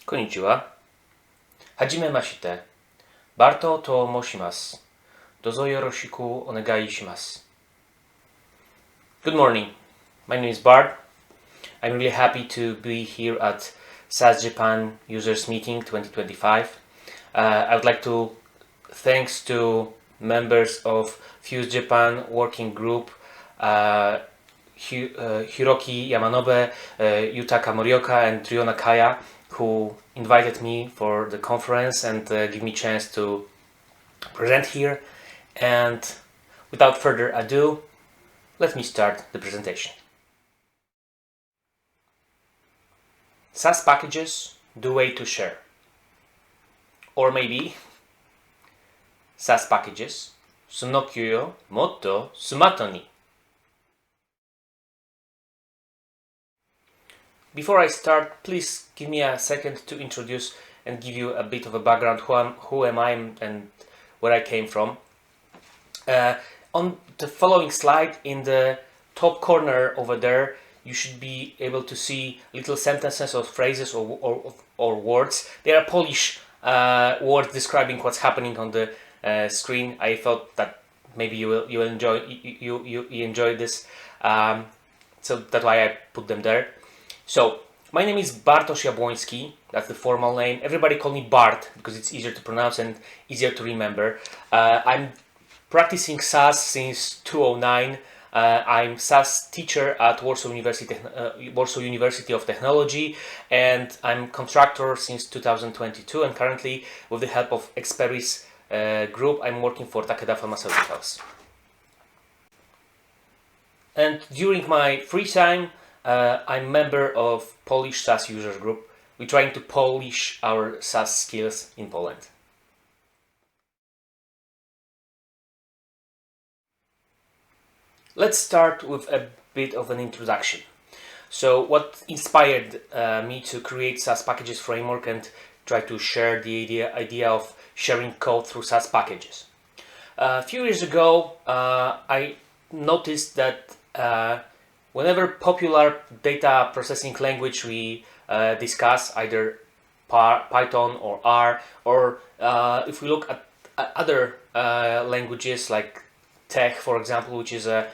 こんにちは。はじめまして。バルトと申します。どうぞよろしくお願いします。Good morning. My name is Bart. I'm really happy to be here at SAS Japan Users Meeting 2025. I would like to thanks to members of Fuse Japan Working Group, Hiroki Yamanobe, Yutaka Morioka, and Ryo Nakaya, who invited me for the conference and give me a chance to present here. And without further ado, let me start the presentation. SAS packages, the way to share. Or maybe SAS packages, その共有もっとスマートに. Before I start, please give me a second to introduce and give you a bit of a background who am I and where I came from. On the following slide, in the top corner over there, you should be able to see little sentences or phrases or words. They are Polish words describing what's happening on the screen. I thought that maybe you will enjoy this, so that's why I put them there. So my name is Bartosz Jabłoński. That's the formal name. Everybody call me Bart because it's easier to pronounce and easier to remember. I'm practicing SAS since 2009. I'm SAS teacher at Warsaw University of Technology, and I'm contractor since 2022. And currently, with the help of Experis group, I'm working for Takeda Pharmaceuticals. And during my free time, I'm member of Polish SAS users group. We're trying to polish our SAS skills in Poland. Let's start with a bit of an introduction. So what inspired me to create SAS Packages framework and try to share the idea of sharing code through SAS Packages? A few years ago, I noticed that whenever popular data processing language we discuss, either Python or R, or if we look at other languages like Tech, for example, which is a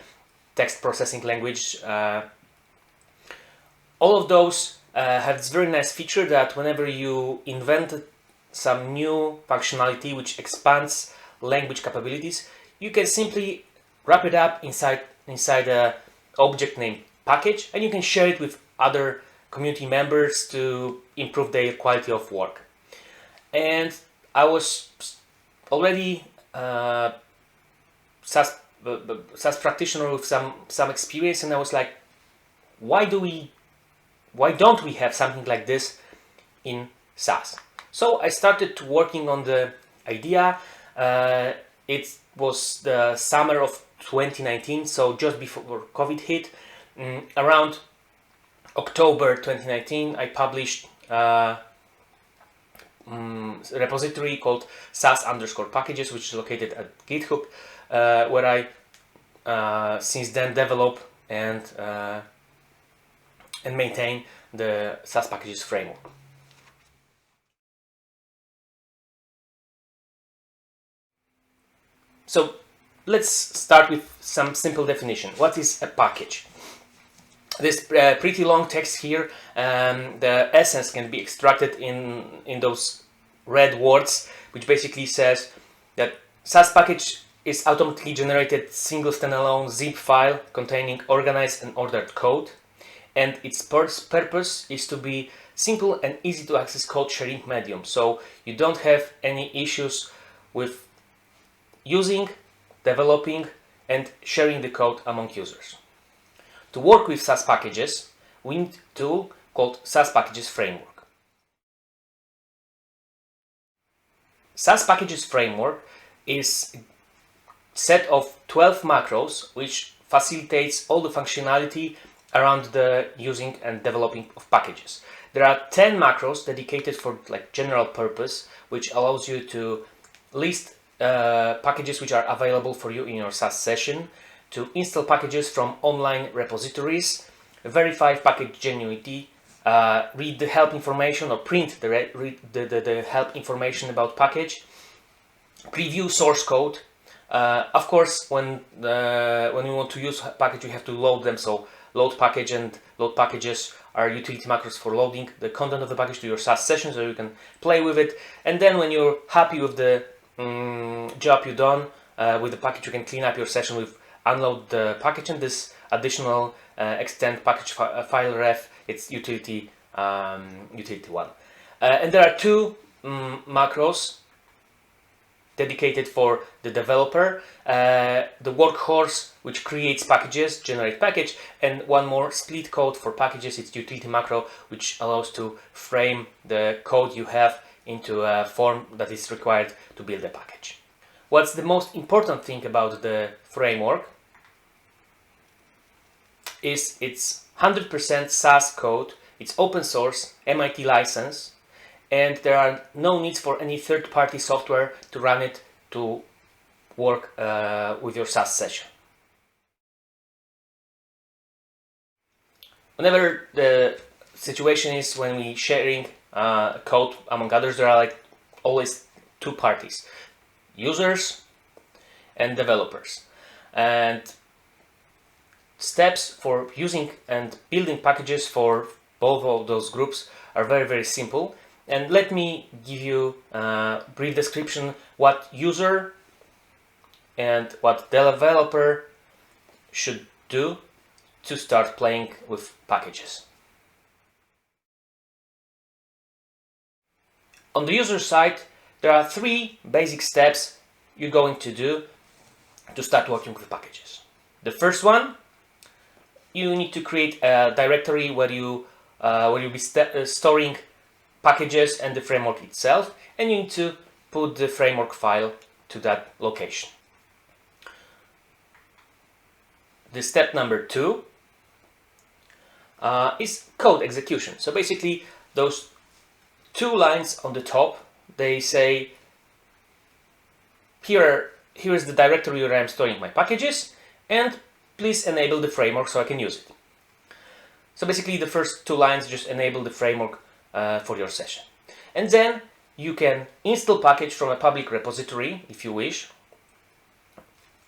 text processing language, all of those have this very nice feature that whenever you invent some new functionality which expands language capabilities, you can simply wrap it up inside a object named package, and you can share it with other community members to improve their quality of work. And I was already SAS practitioner with some experience, and I was like, why don't we have something like this in SAS? So I started working on the idea. It was the summer of 2019, so just before COVID hit. Around October 2019, I published a repository called SAS_packages, which is located at GitHub, where I since then develop and maintain the SAS Packages framework. So let's start with some simple definition. What is a package? This pretty long text here, the essence can be extracted in those red words, which basically says that SAS package is automatically generated single standalone zip file containing organized and ordered code, and its purpose is to be simple and easy to access code sharing medium, so you don't have any issues with using, developing, and sharing the code among users. To work with SAS packages, we need a tool called SAS Packages Framework. SAS Packages Framework is a set of 12 macros which facilitates all the functionality around the using and developing of packages. There are 10 macros dedicated for general purpose, which allows you to list packages which are available for you in your SAS session, to install packages from online repositories, verify package genuinity, read the help information or print the help information about package, preview source code. Of course, when you want to use package, you have to load them. So load package and load packages are utility macros for loading the content of the package to your SAS session, so you can play with it. And then when you're happy with the job you've done with the package, you can clean up your session with unload the package and this additional extend package file ref. It's utility 1. And there are two macros dedicated for the developer, the workhorse, which creates packages, generate package, and one more split code for packages. It's utility macro, which allows to frame the code you have into a form that is required to build a package. What's the most important thing about the framework is it's 100% SAS code, it's open source, MIT license, and there are no needs for any third-party software to run it to work with your SAS session. Whenever the situation is when we sharing code among others, there are like always two parties, users and developers. And steps for using and building packages for both of those groups are very, very simple. And let me give you a brief description what user and what developer should do to start playing with packages. On the user side, there are 3 basic steps you're going to do to start working with packages. The first one, you need to create a directory where you'll be storing packages and the framework itself, and you need to put the framework file to that location. The step number 2 is code execution. So basically those 2 lines on the top, they say here is the directory where I'm storing my packages, and please enable the framework so I can use it. So basically the first 2 lines just enable the framework for your session. And then you can install package from a public repository if you wish,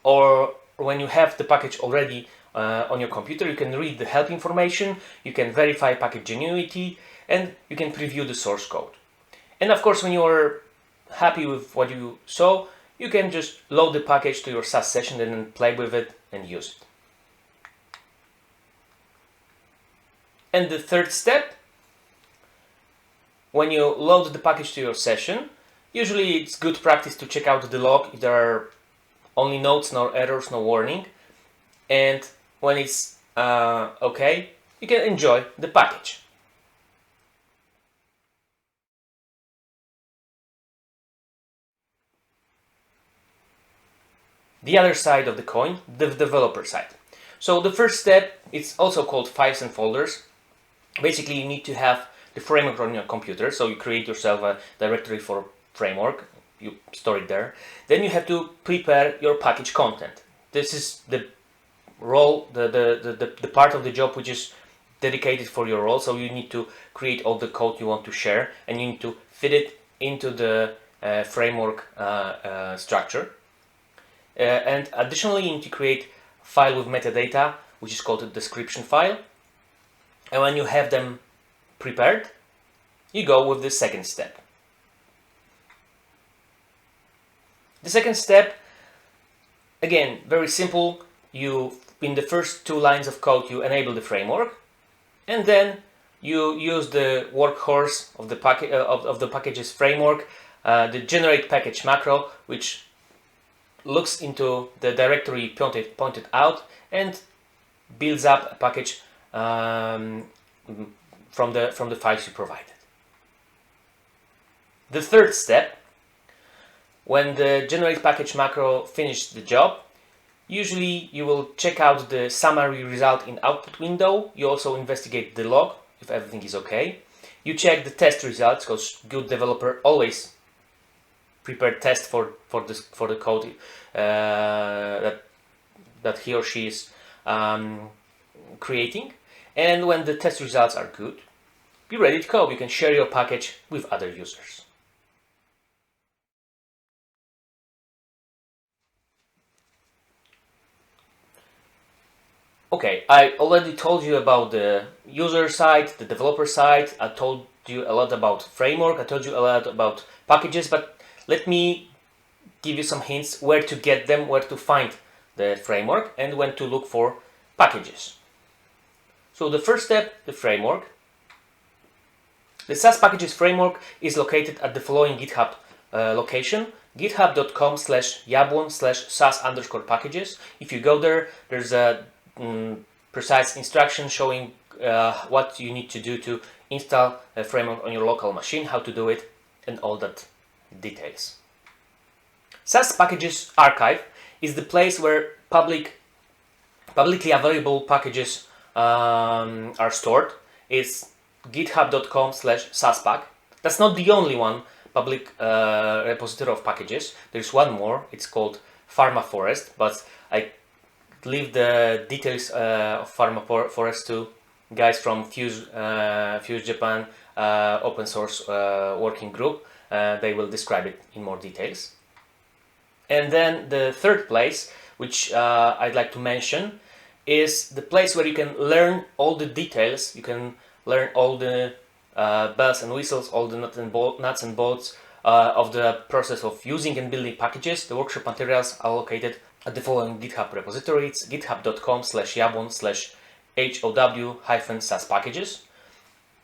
or when you have the package already on your computer, you can read the help information, you can verify package genuinity, and you can preview the source code. And of course, when you're happy with what you saw, you can just load the package to your SAS session and then play with it and use it. And the third step, when you load the package to your session, usually it's good practice to check out the log if there are only notes, no errors, no warning. And when it's okay, you can enjoy the package. The other side of the coin, the developer side. So the first step, it's also called files and folders. Basically, you need to have the framework on your computer. So you create yourself a directory for framework, you store it there. Then you have to prepare your package content. This is the role, the part of the job which is dedicated for your role. So you need to create all the code you want to share, and you need to fit it into the framework structure. And additionally, you need to create a file with metadata, which is called a description file. And when you have them prepared, you go with the second step. The second step, again, very simple. In the first 2 lines of code, you enable the framework, and then you use the workhorse of the packages framework, the generate package macro, which looks into the directory pointed out and builds up a package from the files you provided. The third step, when the generate package macro finished the job, usually you will check out the summary result in output window. You also investigate the log if everything is okay. You check the test results, because good developer always prepare test for the code that he or she is creating. And when the test results are good, be ready to go. You can share your package with other users. Okay, I already told you about the user side, the developer side. I told you a lot about framework. I told you a lot about packages, but let me give you some hints where to get them, where to find the framework, and when to look for packages. So the first step, the framework. The SAS Packages framework is located at the following GitHub location: github.com/jabłon/SAS_packages. If you go there, there's a precise instruction showing what you need to do to install a framework on your local machine, how to do it, and all that details. SAS Packages Archive is the place where publicly available packages are stored. It's github.com/saspack. That's not the only one public repository of packages. There's one more. It's called Pharma Forest, but I leave the details of Pharma Forest to guys from Fuse Japan open source working group. They will describe it in more details. And then the third place, which I'd like to mention, is the place where you can learn all the details. You can learn all the bells and whistles, all the nuts and bolts of the process of using and building packages. The workshop materials are located at the following GitHub repository. It's github.com/jabłon/how-SAS packages.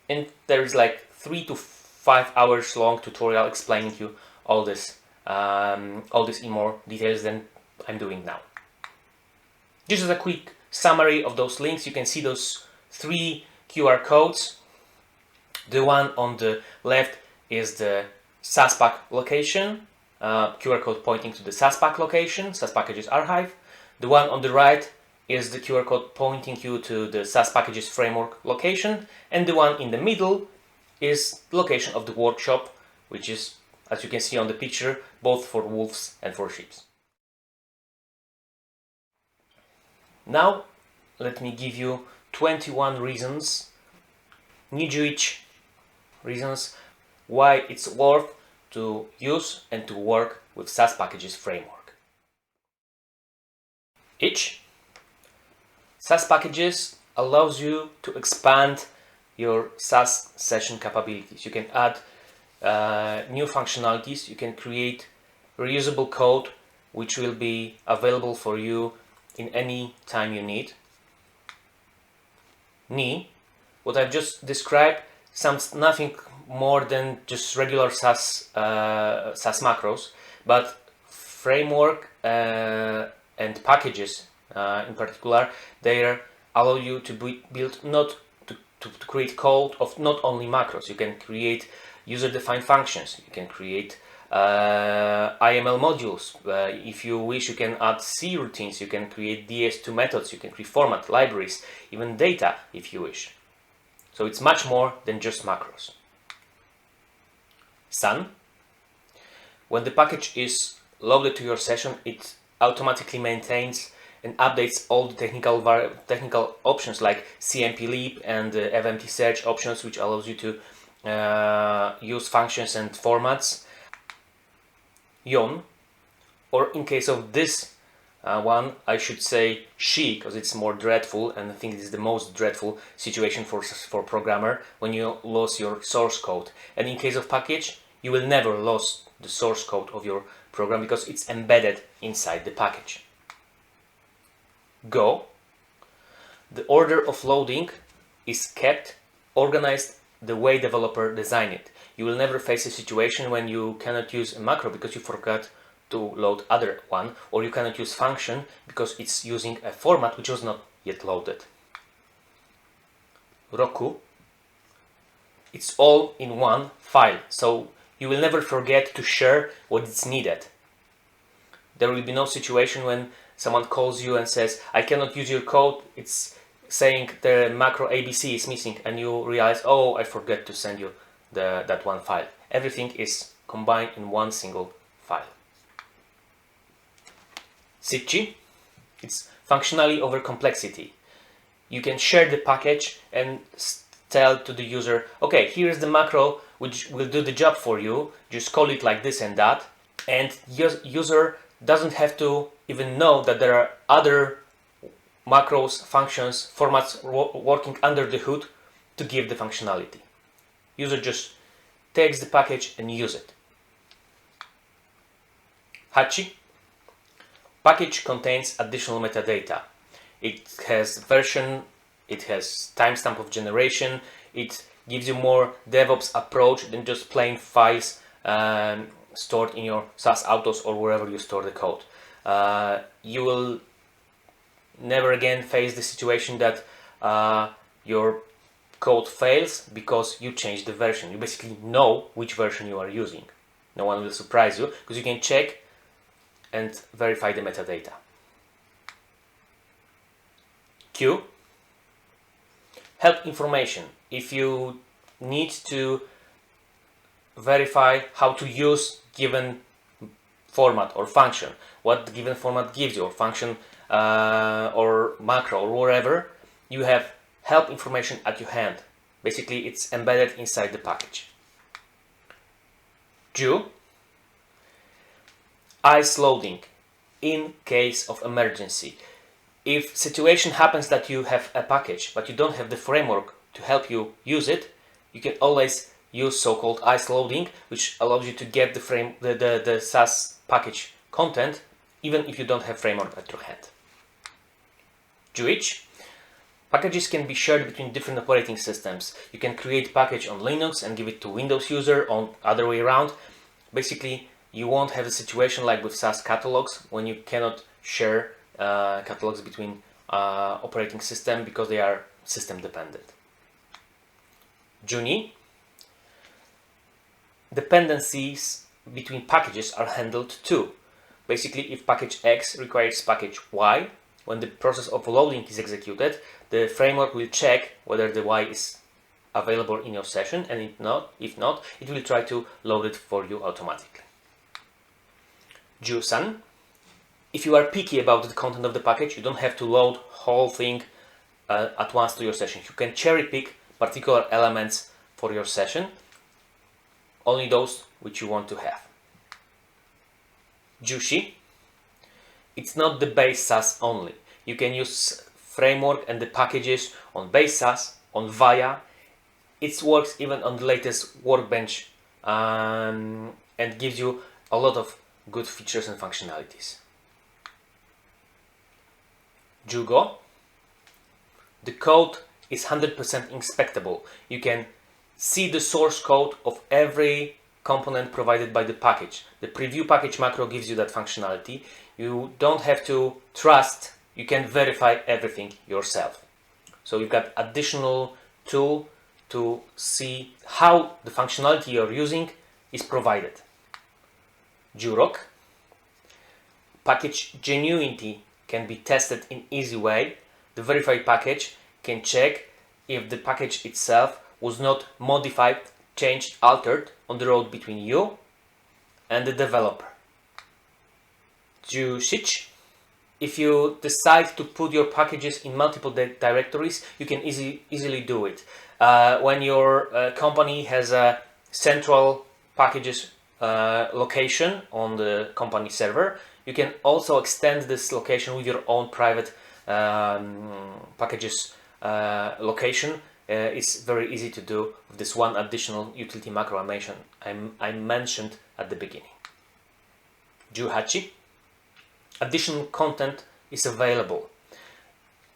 And there is like 3 to 5 hours long tutorial explaining you all this in more details than I'm doing now. Just as a quick summary of those links, you can see those 3 QR codes. The one on the left is the SAS Pack location, QR code pointing to the SAS Pack location, SAS Packages Archive. The one on the right is the QR code pointing you to the SAS Packages Framework location, and the one in the middle is the location of the workshop, which is, as you can see on the picture, both for wolves and for sheep. Now, let me give you 21 reasons, Nietzsche reasons, why it's worth to use and to work with SAS Packages framework. Each SAS Packages allows you to expand your SAS session capabilities. You can add new functionalities. You can create reusable code which will be available for you in any time you need. What I've just described sounds nothing more than just regular SAS macros, but framework and packages in particular, they allow you to build to create code of not only macros. You can create user-defined functions. You can create IML modules. If you wish, you can add C routines. You can create DS2 methods. You can reformat libraries, even data if you wish. So it's much more than just macros. Sun. When the package is loaded to your session, it automatically maintains and updates all the technical options like CMP-lib and FMT search options, which allows you to use functions and formats. Yon, or in case of this one, I should say she, because it's more dreadful, and I think it is the most dreadful situation for programmer when you lose your source code. And in case of package, you will never lose the source code of your program because it's embedded inside the package. Go. The order of loading is kept organized the way developer designed it. You will never face a situation when you cannot use a macro because you forgot to load other one, or you cannot use function because it's using a format which was not yet loaded. Roku. It's all in one file, so you will never forget to share what is needed. There will be no situation when someone calls you and says, I cannot use your code, it's saying the macro ABC is missing, and you realize, oh, I forgot to send you that one file. Everything is combined in one single file. Sitchi. It's functionally over complexity. You can share the package and tell to the user, okay, here's the macro which will do the job for you, just call it like this and that, and user doesn't have to even know that there are other macros, functions, formats working under the hood to give the functionality. User just takes the package and use it. Hachi. Package contains additional metadata. It has version, it has timestamp of generation, it gives you more DevOps approach than just plain files stored in your SAS Autos or wherever you store the code. You will never again face the situation that your code fails because you changed the version. You basically know which version you are using. No one will surprise you because you can check and verify the metadata. Q. Help information. If you need to verify how to use given format or function, what the given format gives you, or function or macro or whatever, you have help information at your hand. Basically, it's embedded inside the package. Ju. Ice loading in case of emergency. If situation happens that you have a package but you don't have the framework to help you use it, you can always use so-called ice loading, which allows you to get the SAS package content even if you don't have framework at your hand. Juich. Packages can be shared between different operating systems. You can create package on Linux and give it to Windows user, on other way around. Basically, you won't have a situation like with SAS catalogs when you cannot share catalogs between operating system because they are system dependent. Juni. Dependencies between packages are handled too. Basically, if package X requires package Y, when the process of loading is executed, the framework will check whether the Y is available in your session, and if not, it will try to load it for you automatically. Jusan. If you are picky about the content of the package, you don't have to load whole thing at once to your session. You can cherry pick particular elements for your session, only those which you want to have. Jushi. It's not the base SAS only. You can use framework and the packages on base SAS, on VIA. It works even on the latest Workbench and gives you a lot of good features and functionalities. Jugo. The code is 100% inspectable. You can see the source code of every component provided by the package. The preview package macro gives you that functionality. You don't have to trust, you can verify everything yourself. So you've got additional tool to see how the functionality you're using is provided. Jurok. Package genuinity can be tested in easy way. The verified package can check if the package itself was not modified, changed, altered on the road between you and the developer. Jushich. If you decide to put your packages in multiple directories, you can easily do it. When your company has a central packages location on the company server, you can also extend this location with your own private packages location. It's very easy to do with this one additional utility macro I mentioned at the beginning. Juhachi. Additional content is available.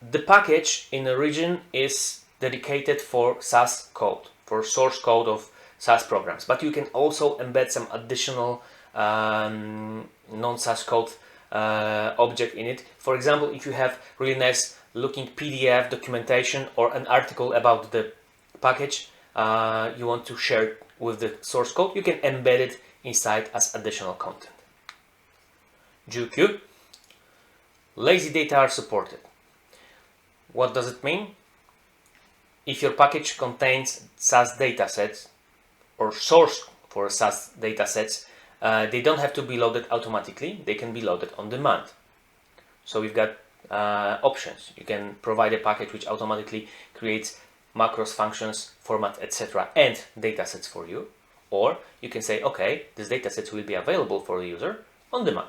The package in the region is dedicated for SAS code, for source code of SAS programs, but you can also embed some additional non-SAS code object in it. For example, if you have really nice looking PDF documentation or an article about the package you want to share with the source code, you can embed it inside as additional content. GQ. Lazy data are supported. What does it mean? If your package contains SAS datasets or source for SAS datasets, they don't have to be loaded automatically, they can be loaded on demand. So we've got options. You can provide a package which automatically creates macros, functions, format, etc. and datasets for you. Or you can say, okay, these datasets will be available for the user on demand.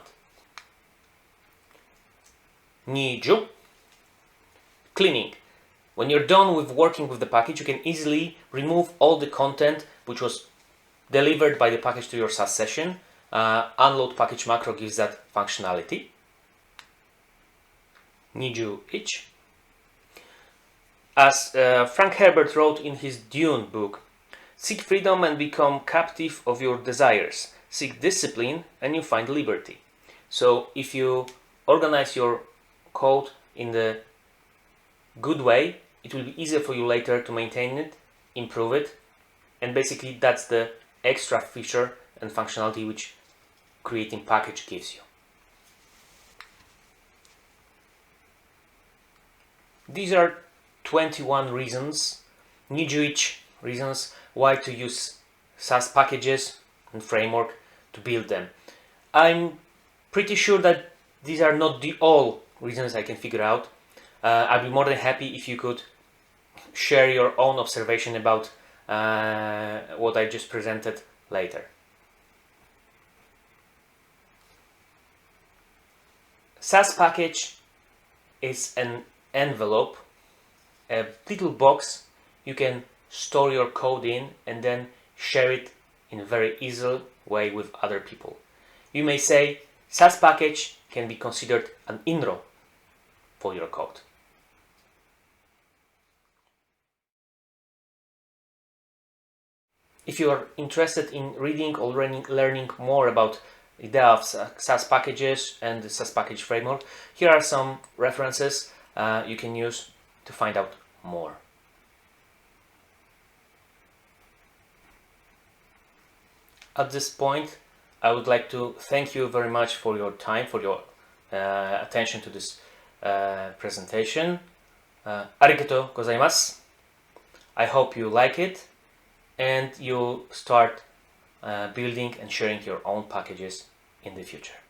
20. Cleaning. When you're done with working with the package, you can easily remove all the content which was delivered by the package to your SAS session. Unload package macro gives that functionality. 21. As Frank Herbert wrote in his Dune book, seek freedom and become captive of your desires. Seek discipline and you find liberty. So if you organize your code in the good way, it will be easier for you later to maintain it, improve it, and basically that's the extra feature and functionality which creating package gives you. These are 21 reasons, nijuichi reasons why to use SAS packages and framework to build them. I'm pretty sure that these are not the all reasons I can figure out. I'd be more than happy if you could share your own observation about what I just presented later. SAS package is an envelope, a little box you can store your code in and then share it in a very easy way with other people. You may say SAS package can be considered an intro for your code. If you are interested in reading or learning more about the idea of SAS packages and the SAS package framework, here are some references you can use to find out more. At this point, I would like to thank you very much for your time, for your attention to this presentation. Arigatou gozaimasu. I hope you like it and you start building and sharing your own packages in the future.